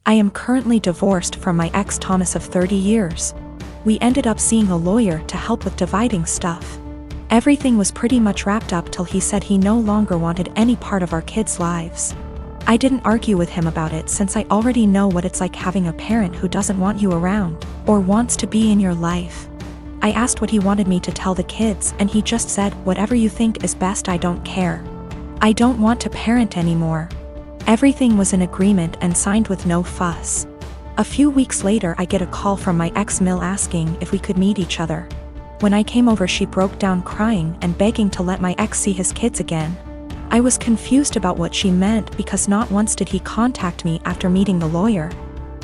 I am currently divorced from my ex Thomas of 30 years. We ended up seeing a lawyer to help with dividing stuff. Everything was pretty much wrapped up till he said he no longer wanted any part of our kids' lives. I didn't argue with him about it since I already know what it's like having a parent who doesn't want you around, or wants to be in your life. I asked what he wanted me to tell the kids and he just said, "Whatever you think is best, I don't care. I don't want to parent anymore." Everything was in agreement and signed with no fuss. A few weeks later I get a call from my ex-mill asking if we could meet each other. When I came over she broke down crying and begging to let my ex see his kids again. I was confused about what she meant because not once did he contact me after meeting the lawyer.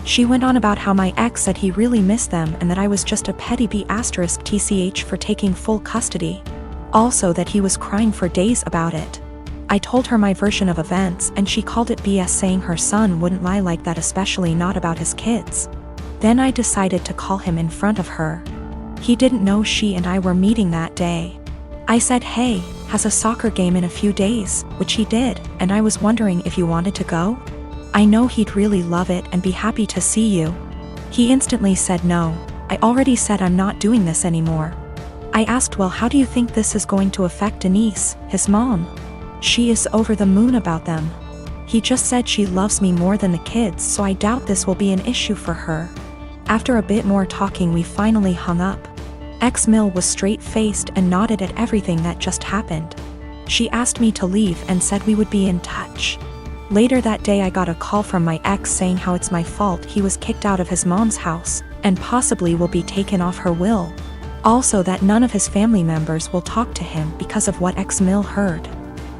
She went on about how my ex said he really missed them and that I was just a petty B*TCH for taking full custody. Also that he was crying for days about it. I told her my version of events and she called it BS, saying her son wouldn't lie like that, especially not about his kids. Then I decided to call him in front of her. He didn't know she and I were meeting that day. I said, "Hey, has a soccer game in a few days," which he did, and I was wondering if you wanted to go? I know he'd really love it and be happy to see you. He instantly said no. I already said I'm not doing this anymore. I asked, "Well, how do you think this is going to affect Denise, his mom?" She is over the moon about them. He just said she loves me more than the kids, so I doubt this will be an issue for her. After a bit more talking we finally hung up. Ex-Mill was straight-faced and nodded at everything that just happened. She asked me to leave and said we would be in touch. Later that day I got a call from my ex saying how it's my fault he was kicked out of his mom's house, and possibly will be taken off her will. Also that none of his family members will talk to him because of what ex-Mill heard.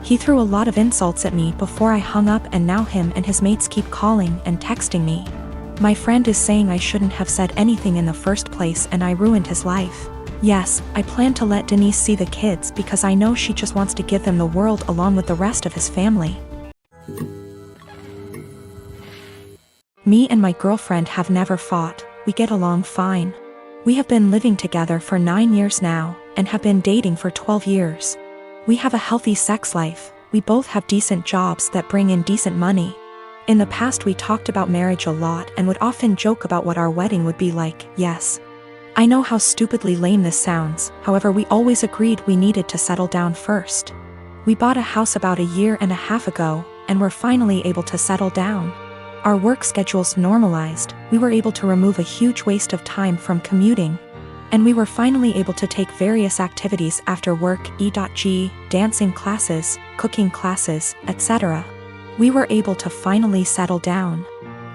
He threw a lot of insults at me before I hung up, and now him and his mates keep calling and texting me. My friend is saying I shouldn't have said anything in the first place and I ruined his life. Yes, I plan to let Denise see the kids because I know she just wants to give them the world along with the rest of his family. Me and my girlfriend have never fought, we get along fine. We have been living together for 9 years now, and have been dating for 12 years. We have a healthy sex life, we both have decent jobs that bring in decent money. In the past we talked about marriage a lot and would often joke about what our wedding would be like. Yes, I know how stupidly lame this sounds, however we always agreed we needed to settle down first. We bought a house about a year and a half ago, and were finally able to settle down. Our work schedules normalized, we were able to remove a huge waste of time from commuting. And we were finally able to take various activities after work, e.g., dancing classes, cooking classes, etc. We were able to finally settle down.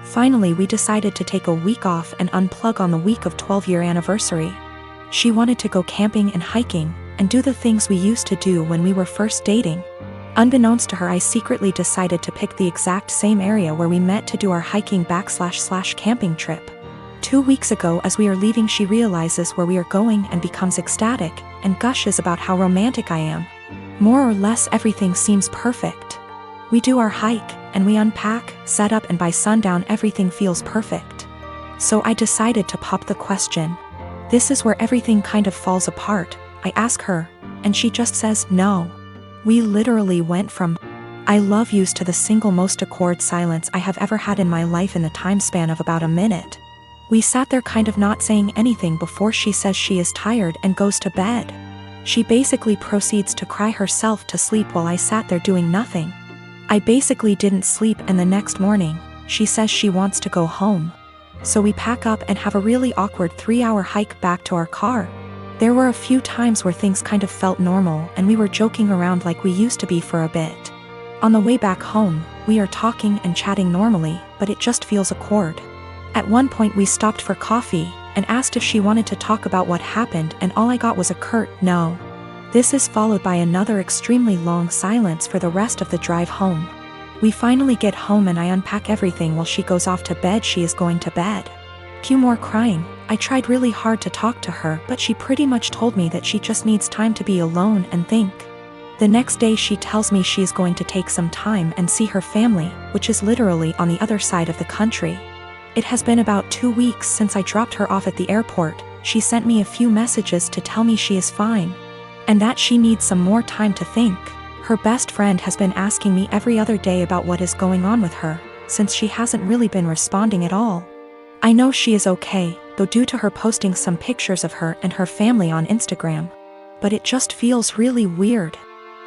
Finally we decided to take a week off and unplug on the week of 12-year anniversary. She wanted to go camping and hiking, and do the things we used to do when we were first dating. Unbeknownst to her I secretly decided to pick the exact same area where we met to do our hiking/camping trip. 2 weeks ago as we are leaving she realizes where we are going and becomes ecstatic, and gushes about how romantic I am. More or less everything seems perfect. We do our hike, and we unpack, set up, and by sundown everything feels perfect. So I decided to pop the question. This is where everything kind of falls apart. I ask her, and she just says no. We literally went from "I love yous" to the single most awkward silence I have ever had in my life in the time span of about a minute. We sat there kind of not saying anything before she says she is tired and goes to bed. She basically proceeds to cry herself to sleep while I sat there doing nothing. I basically didn't sleep, and the next morning, she says she wants to go home. So we pack up and have a really awkward 3-hour hike back to our car. There were a few times where things kind of felt normal and we were joking around like we used to be for a bit. On the way back home, we are talking and chatting normally, but it just feels awkward. At one point we stopped for coffee, and asked if she wanted to talk about what happened, and all I got was a curt no. This is followed by another extremely long silence for the rest of the drive home. We finally get home and I unpack everything while she goes off to bed. She is going to bed. Cue more crying. I tried really hard to talk to her, but she pretty much told me that she just needs time to be alone and think. The next day she tells me she is going to take some time and see her family, which is literally on the other side of the country. It has been about 2 weeks since I dropped her off at the airport. She sent me a few messages to tell me she is fine, and that she needs some more time to think. Her best friend has been asking me every other day about what is going on with her. since she hasn't really been responding at all. I know she is okay, though due to her posting some pictures of her and her family on Instagram. But it just feels really weird.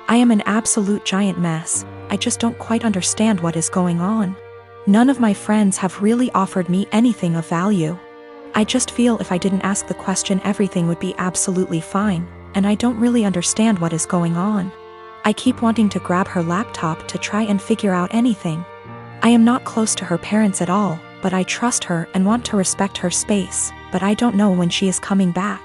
I am an absolute giant mess. I just don't quite understand what is going on. None of my friends have really offered me anything of value. I just feel if I didn't ask the question everything would be absolutely fine, and I don't really understand what is going on. I keep wanting to grab her laptop to try and figure out anything. I am not close to her parents at all, but I trust her and want to respect her space, but I don't know when she is coming back.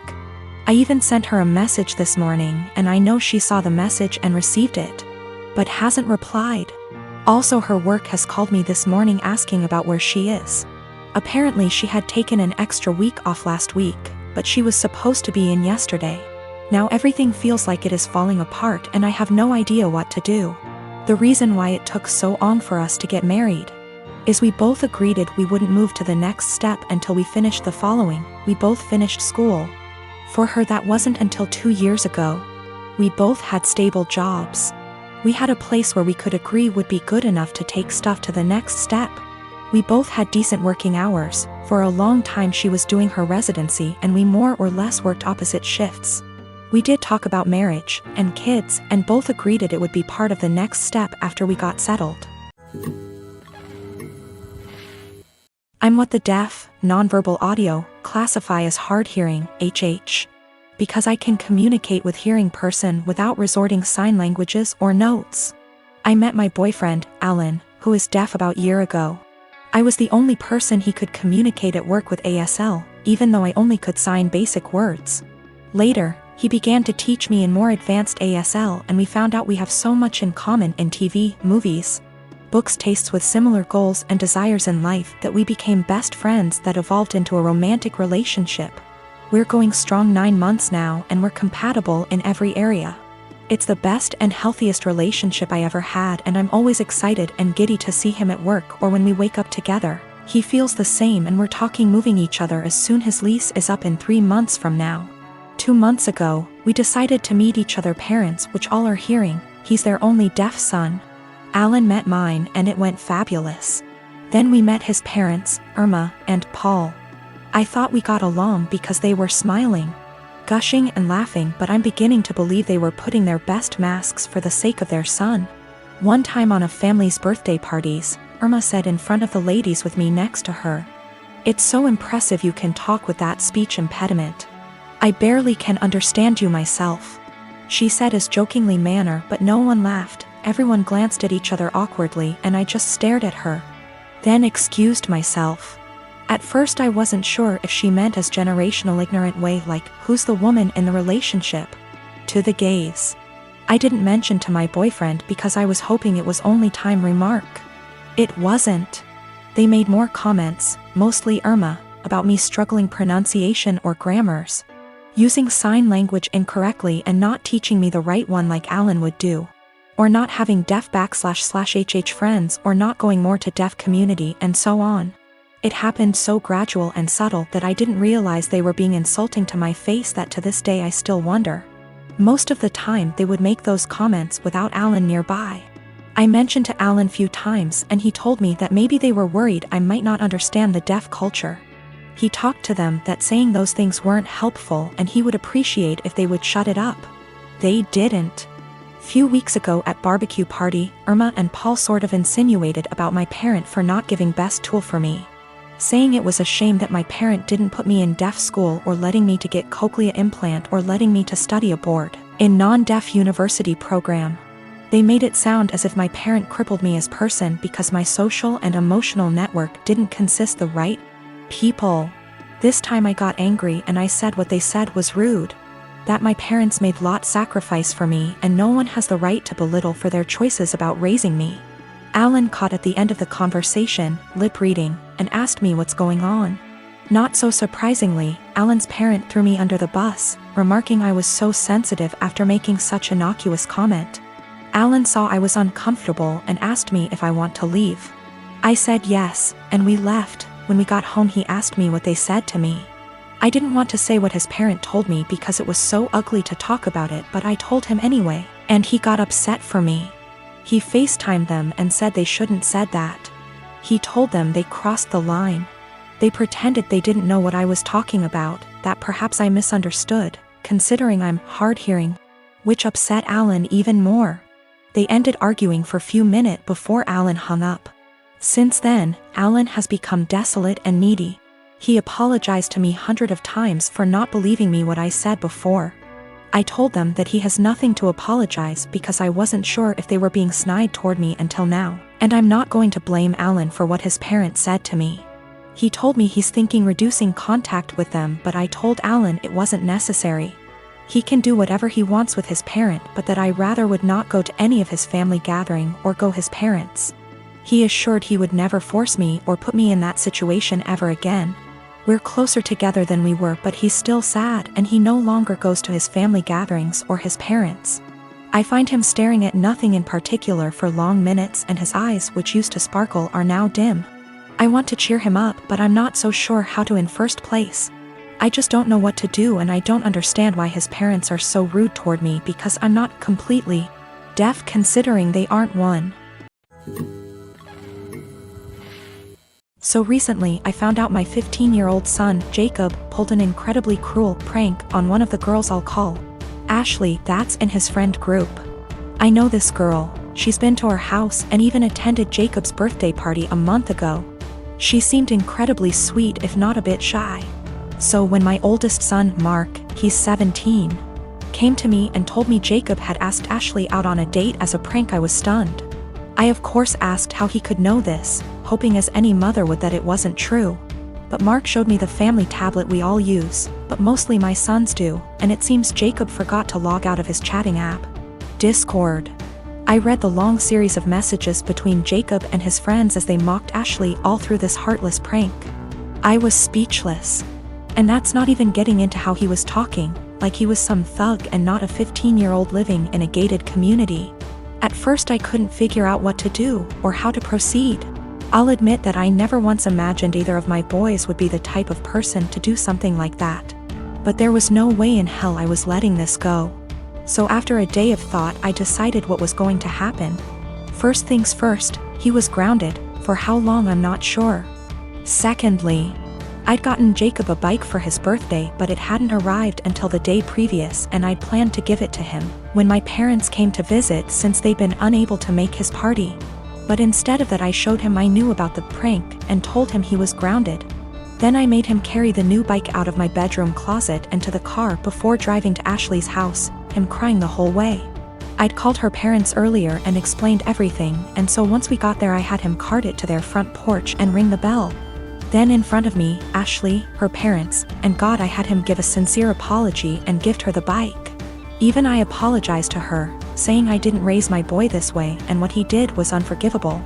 I even sent her a message this morning, and I know she saw the message and received it, but hasn't replied. Also, her work has called me this morning asking about where she is. Apparently she had taken an extra week off last week, but she was supposed to be in yesterday. Now everything feels like it is falling apart and I have no idea what to do. The reason why it took so long for us to get married is we both agreed we wouldn't move to the next step until we finished the following. We both finished school. For her that wasn't until 2 years ago. We both had stable jobs. We had a place where we could agree would be good enough to take stuff to the next step. We both had decent working hours. For a long time she was doing her residency and we more or less worked opposite shifts. We did talk about marriage and kids and both agreed it would be part of the next step after we got settled. I'm what the deaf, nonverbal audio classify as hard hearing, HH. Because I can communicate with hearing person without resorting sign languages or notes. I met my boyfriend, Alan, who is deaf about a year ago. I was the only person he could communicate at work with ASL, even though I only could sign basic words. Later, he began to teach me in more advanced ASL and we found out we have so much in common in TV, movies, books, tastes with similar goals and desires in life that we became best friends that evolved into a romantic relationship. We're going strong 9 months now and we're compatible in every area. It's the best and healthiest relationship I ever had and I'm always excited and giddy to see him at work or when we wake up together. He feels the same and we're talking moving each other as soon his lease is up in 3 months from now. 2 months ago, we decided to meet each other parents which all are hearing. He's their only deaf son. Alan met mine and it went fabulous. Then we met his parents, Irma and Paul. I thought we got along because they were smiling, gushing and laughing, but I'm beginning to believe they were putting their best masks for the sake of their son. One time on a family's birthday parties, Irma said in front of the ladies with me next to her, "It's so impressive you can talk with that speech impediment. I barely can understand you myself." She said as jokingly manner, but no one laughed. Everyone glanced at each other awkwardly and I just stared at her. Then excused myself. At first I wasn't sure if she meant as generational ignorant way like, who's the woman in the relationship? To the gays. I didn't mention to my boyfriend because I was hoping it was only time remark. It wasn't. They made more comments, mostly Irma, about me struggling pronunciation or grammars, using sign language incorrectly and not teaching me the right one like Alan would do, or not having deaf //HH friends or not going more to deaf community and so on. It happened so gradual and subtle that I didn't realize they were being insulting to my face that to this day I still wonder. Most of the time they would make those comments without Alan nearby. I mentioned to Alan few times and he told me that maybe they were worried I might not understand the deaf culture. He talked to them that saying those things weren't helpful and he would appreciate if they would shut it up. They didn't. Few weeks ago at barbecue party, Irma and Paul sort of insinuated about my parent for not giving best tool for me, saying it was a shame that my parent didn't put me in deaf school or letting me to get cochlea implant or letting me to study abroad in non-deaf university program. They made it sound as if my parent crippled me as person because my social and emotional network didn't consist the right people. This time I got angry and I said what they said was rude. That my parents made lot sacrifice for me and no one has the right to belittle for their choices about raising me. Alan caught at the end of the conversation, lip reading, and asked me what's going on. Not so surprisingly, Alan's parent threw me under the bus, remarking I was so sensitive after making such innocuous comment. Alan saw I was uncomfortable and asked me if I want to leave. I said yes, and we left. When we got home he asked me what they said to me. I didn't want to say what his parent told me because it was so ugly to talk about it, but I told him anyway, and he got upset for me. He FaceTimed them and said they shouldn't said that. He told them they crossed the line. They pretended they didn't know what I was talking about, that perhaps I misunderstood, considering I'm hard-hearing, which upset Alan even more. They ended arguing for a few minutes before Alan hung up. Since then, Alan has become desolate and needy. He apologized to me hundreds of times for not believing me what I said before. I told them that he has nothing to apologize because I wasn't sure if they were being snide toward me until now, and I'm not going to blame Alan for what his parents said to me. He told me he's thinking reducing contact with them, but I told Alan it wasn't necessary. He can do whatever he wants with his parent, but that I rather would not go to any of his family gathering or go his parents. He assured he would never force me or put me in that situation ever again. We're closer together than we were, but he's still sad and he no longer goes to his family gatherings or his parents. I find him staring at nothing in particular for long minutes, and his eyes, which used to sparkle, are now dim. I want to cheer him up, but I'm not so sure how to in first place. I just don't know what to do, and I don't understand why his parents are so rude toward me because I'm not completely deaf considering they aren't one. So recently I found out my 15-year-old son, Jacob, pulled an incredibly cruel prank on one of the girls I'll call Ashley, that's in his friend group. I know this girl. She's been to our house and even attended Jacob's birthday party a month ago. She seemed incredibly sweet, if not a bit shy. So when my oldest son, Mark, he's 17, came to me and told me Jacob had asked Ashley out on a date as a prank, I was stunned. I of course asked how he could know this, hoping as any mother would that it wasn't true. But Mark showed me the family tablet we all use, but mostly my sons do, and it seems Jacob forgot to log out of his chatting app, Discord. I read the long series of messages between Jacob and his friends as they mocked Ashley all through this heartless prank. I was speechless. And that's not even getting into how he was talking, like he was some thug and not a 15-year-old living in a gated community. At first I couldn't figure out what to do or how to proceed. I'll admit that I never once imagined either of my boys would be the type of person to do something like that. But there was no way in hell I was letting this go. So after a day of thought, I decided what was going to happen. First things first, he was grounded. For how long I'm not sure. Secondly, I'd gotten Jacob a bike for his birthday, but it hadn't arrived until the day previous, and I'd planned to give it to him when my parents came to visit since they'd been unable to make his party. But instead of that, I showed him I knew about the prank and told him he was grounded. Then I made him carry the new bike out of my bedroom closet and to the car before driving to Ashley's house, him crying the whole way. I'd called her parents earlier and explained everything, and so once we got there I had him cart it to their front porch and ring the bell. Then in front of me, Ashley, her parents, and God, I had him give a sincere apology and gift her the bike. Even I apologized to her, saying I didn't raise my boy this way and what he did was unforgivable.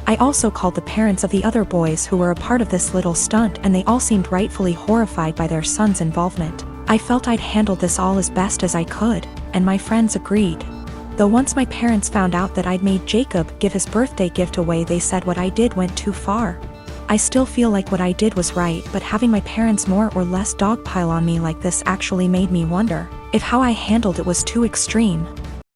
I also called the parents of the other boys who were a part of this little stunt, and they all seemed rightfully horrified by their son's involvement. I felt I'd handled this all as best as I could, and my friends agreed. Though once my parents found out that I'd made Jacob give his birthday gift away, they said what I did went too far. I still feel like what I did was right, but having my parents more or less dogpile on me like this actually made me wonder if how I handled it was too extreme.